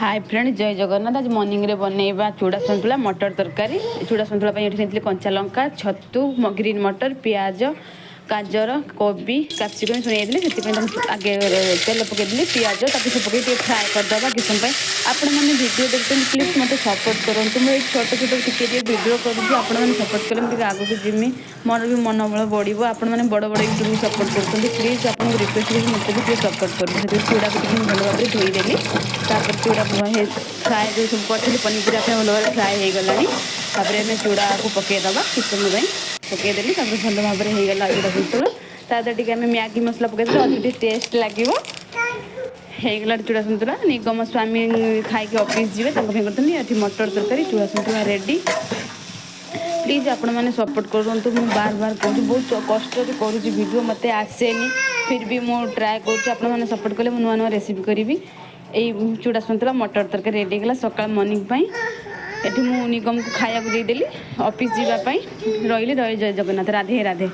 Hi friend जय जगन्नाथ। आज morning रे बनैबा चूड़ा सन्तुला मटर तरकारी। चूड़ा सन्तुला ये कंचा लंका छतु ग्रीन मटर प्याज गाजर कोबी कैप्सिकम शुणी आगे तेल पकईदी पिज ताकि पकई फ्राए करदे कि समय आपण मैंने भिडियो देखते प्लीज मत सपोर्ट करूँ। मुझे छोट छोट टिके भिडियो करुँगी आपण मैंने सपोर्ट कले मुझे आगे जिमी मोर भी मनोबल बढ़ो। आपण मैंने बड़ बड़ यूट्यूब सपोर्ट करुँच प्लीज आपको रिक्वेस्ट करी मत भी सपोर्ट करूँ। चूड़ा को भल भाव धोईदेली तापर चूड़ा फ्राए जो सब करी पनीपरिया भल भाव फ्राए हो गला। चूड़ा को पकईदबा कि समय पकईदेली भल भाव में होगा चूड़ा सन्तुला। तादर टे मैगी मसला पकईदे अधिक टेस्ट लगे ହେଇଗଲା ଚୂଡ଼ା ସନ୍ତୁଳା। ନିଗମ ସ୍ୱାମୀ ଖାଇକି ଅଫିସ୍ ଯିବେ ତାଙ୍କ ପାଇଁ କରିଥିଲି। ଏଠି ମଟର ତରକାରୀ ଚୂଡ଼ା ସନ୍ତୁଳା ରେଡ଼ି। ପ୍ଲିଜ୍ ଆପଣମାନେ ସପୋର୍ଟ କରନ୍ତୁ। ମୁଁ ବାର ବାର କହୁଛି ବହୁତ କଷ୍ଟରେ କରୁଛି ଭିଡ଼ିଓ ମୋତେ ଆସେନି ଫିର୍ ବି ମୁଁ ଟ୍ରାଏ କରୁଛି। ଆପଣମାନେ ସପୋର୍ଟ କଲେ ମୁଁ ନୂଆ ନୂଆ ରେସିପି କରିବି। ଏଇ ଚୂଡ଼ା ସନ୍ତୁଳା ମଟର ତରକାରୀ ରେଡ଼ି ହେଇଗଲା ସକାଳ ମର୍ଣ୍ଣିଂ ପାଇଁ। ଏଠି ମୁଁ ନିଗମକୁ ଖାଇବାକୁ ଦେଇଦେଲି ଅଫିସ୍ ଯିବା ପାଇଁ। ରହିଲି ଜୟ ଜଗନ୍ନାଥ। ରାଧେ ରାଧେ।